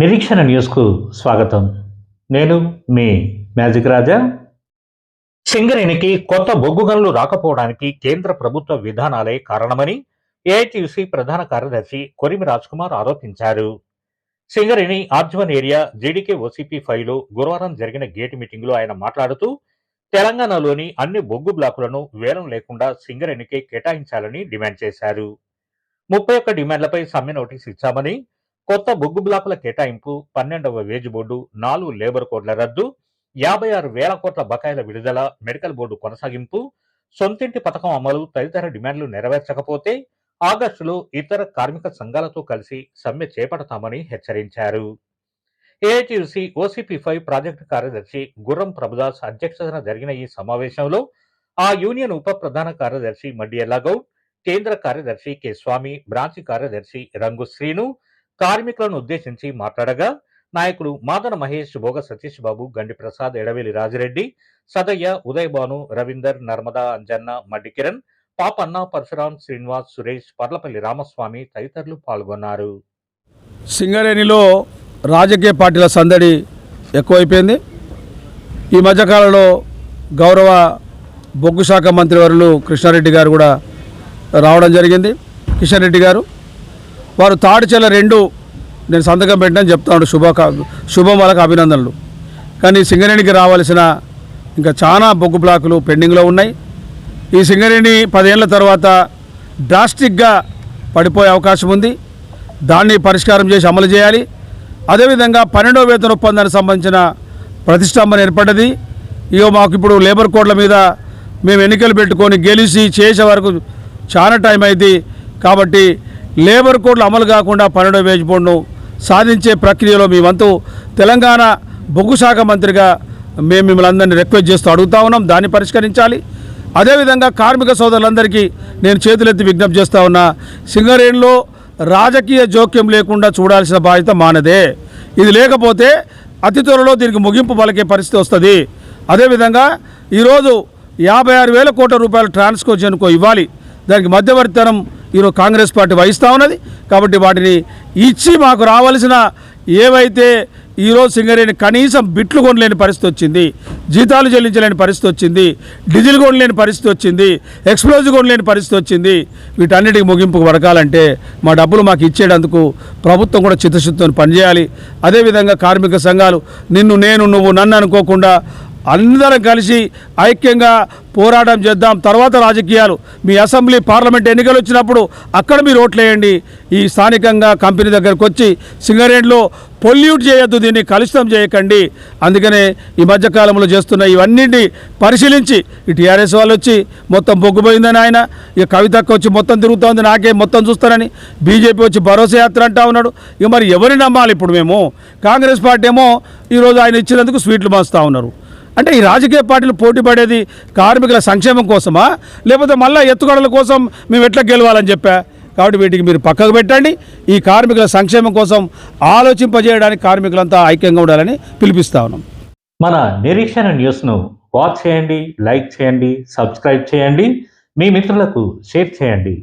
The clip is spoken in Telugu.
నిరీక్షణ న్యూస్కు స్వాగతం. నేను మీ మ్యాజిక్ రాజా. సింగరేణికి కొత్త బొగ్గు గనులు రాకపోవడానికి కేంద్ర ప్రభుత్వ విధానాలే కారణమని ఏఐటీయూసీ ప్రధాన కార్యదర్శి కొరిమి రాజ్ కుమార్ ఆరోపించారు. సింగరేణి ఆర్జవన్ ఏరియా జీడీకే ఓసీపీ 5లో గురువారం జరిగిన గేట్ మీటింగ్లో ఆయన మాట్లాడుతూ, తెలంగాణలోని అన్ని బొగ్గు బ్లాకులను వేలం లేకుండా సింగరేణికే కేటాయించాలని డిమాండ్ చేశారు. 31 డిమాండ్లపై సమ్మె నోటీసు ఇచ్చామని, కొత్త బొగ్గు బ్లాకుల కేటాయింపు, 12వ వేజ్ బోర్డు, 4 లేబర్ కోడ్ల రద్దు, 56,000 కోట్ల బకాయిల విడుదల, మెడికల్ బోర్డు కొనసాగింపు, సొంతింటి పథకం అమలు తదితర డిమాండ్లు నెరవేర్చకపోతే ఆగస్టులో ఇతర కార్మిక సంఘాలతో కలిసి సమ్మె చేపడతామని హెచ్చరించారు. ఏఐటీయూసీ ఓసీపీ 5 ప్రాజెక్టు కార్యదర్శి గుర్రం ప్రభుదాస్ అధ్యక్షతన జరిగిన ఈ సమావేశంలో ఆ యూనియన్ ఉప ప్రధాన కార్యదర్శి మడ్డి ఎల్లాగౌడ్, కేంద్ర కార్యదర్శి కె స్వామి, బ్రాంచ్ కార్యదర్శి రంగు శ్రీను కార్మికులను ఉద్దేశించి మాట్లాడగా, నాయకులు మాదన మహేష్, భోగ సతీష్ బాబు, గండి ప్రసాద్, ఎడవేలి రాజిరెడ్డి, సదయ్య, ఉదయభాను, రవీందర్, నర్మదా, అంజన్న, మడ్డి కిరణ్, పాపన్న, పరశురాం, శ్రీనివాస్, సురేష్, పర్లపల్లి రామస్వామి తదితరులు పాల్గొన్నారు. సింగరేణిలో రాజకీయ పార్టీల సందడి ఎక్కువైపోయింది. ఈ మధ్యకాలంలో గౌరవ బొగ్గు శాఖ మంత్రివర్యులు కృష్ణారెడ్డి గారు కూడా రావడం జరిగింది. కిషన్ రెడ్డి గారు వారు తాడిచెల 2 నేను సంతకం పెట్టాను చెప్తాను. శుభం వాళ్ళకు అభినందనలు. కానీ సింగరేణికి రావాల్సిన ఇంకా చాలా బొగ్గు బ్లాకులు పెండింగ్లో ఉన్నాయి. ఈ సింగరేణి 10 ఏళ్ల తర్వాత డ్రాస్టిక్గా పడిపోయే అవకాశం ఉంది. దాన్ని పరిష్కారం చేసి అమలు చేయాలి. అదేవిధంగా 12వ వేతన ఒప్పందానికి సంబంధించిన ప్రతిష్టంభన ఏర్పడ్డది. ఇగో మాకు ఇప్పుడు లేబర్ కోడ్ల మీద మేము ఎన్నికలు పెట్టుకొని గెలిచి చేసే వరకు చాలా టైం అయింది. కాబట్టి లేబర్ కోడ్లు అమలు కాకుండా 12వ వేజ్ బోర్డును సాధించే ప్రక్రియలో మీ వంతు తెలంగాణ బొగ్గు శాఖ మంత్రిగా మేము మిమ్మల్ని అందరినీ రిక్వెస్ట్ చేస్తూ అడుగుతా ఉన్నాం. దాన్ని పరిష్కరించాలి. అదేవిధంగా కార్మిక సోదరులందరికీ నేను చేతులెత్తి విజ్ఞప్తి చేస్తూ ఉన్నా, సింగరేణిలో రాజకీయ జోక్యం లేకుండా చూడాల్సిన బాధ్యత మానదే. ఇది లేకపోతే అతి త్వరలో దీనికి ముగింపు పలికే పరిస్థితి వస్తుంది. అదేవిధంగా ఈరోజు 56,000 కోట్ల రూపాయల ట్రాన్స్కోజన్కో ఇవ్వాలి. దానికి మధ్యవర్తితనం ఈరోజు కాంగ్రెస్ పార్టీ వహిస్తూ ఉన్నది. కాబట్టి వాటిని ఇచ్చి మాకు రావాల్సిన ఏవైతే ఈరోజు సింగరేణి కనీసం బిట్లు కొనలేని పరిస్థితి వచ్చింది, జీతాలు చెల్లించలేని పరిస్థితి వచ్చింది, డీజిల్ కొనలేని పరిస్థితి వచ్చింది, ఎక్స్ప్లోజివ్ కొనలేని పరిస్థితి వచ్చింది. వీటన్నిటికి ముగింపుకు పడకాలంటే మా డబ్బులు మాకు ఇచ్చేటందుకు ప్రభుత్వం కూడా చిత్తశుద్ధితో పనిచేయాలి. అదేవిధంగా కార్మిక సంఘాలు నిన్ను నేను నువ్వు నన్ను అనుకోకుండా అందరం కలిసి ఐక్యంగా పోరాటం చేద్దాం. తర్వాత రాజకీయాలు మీ అసెంబ్లీ పార్లమెంట్ ఎన్నికలు వచ్చినప్పుడు అక్కడ మీరు ఓట్లేయండి. ఈ స్థానికంగా కంపెనీ దగ్గరకు వచ్చి సింగరేణిలో పొల్యూట్ చేయొద్దు, దీన్ని కలుషితం చేయకండి. అందుకనే ఈ మధ్యకాలంలో చేస్తున్న ఇవన్నింటినీ పరిశీలించి ఈ టీఆర్ఎస్ వాళ్ళు వచ్చి మొత్తం బొగ్గుపోయిందని ఆయన, ఇక కవితక్క వచ్చి మొత్తం తిరుగుతోంది నాకే మొత్తం చూస్తానని, బీజేపీ వచ్చి భరోసా యాత్ర అంటా ఉన్నాడు. ఇక మరి ఎవరిని నమ్మాలి ఇప్పుడు మేము? కాంగ్రెస్ పార్టీ ఏమో ఈరోజు ఆయన ఇచ్చినందుకు స్వీట్లు మాస్తూ ఉన్నారు. అంటే ఈ రాజకీయ పార్టీలు పోటీ పడేది కార్మికుల సంక్షేమం కోసమా, లేకపోతే మళ్ళీ ఎత్తుగడల కోసం మేము ఎట్లా గెలవాలని చెప్పా? కాబట్టి వీటికి మీరు పక్కకు పెట్టండి. ఈ కార్మికుల సంక్షేమం కోసం ఆలోచింపజేయడానికి కార్మికులంతా ఐక్యంగా ఉండాలని పిలిపిస్తా ఉన్నాం. మన నిరీక్షణ న్యూస్ను వాచ్ చేయండి, లైక్ చేయండి, సబ్స్క్రైబ్ చేయండి, మీ మిత్రులకు షేర్ చేయండి.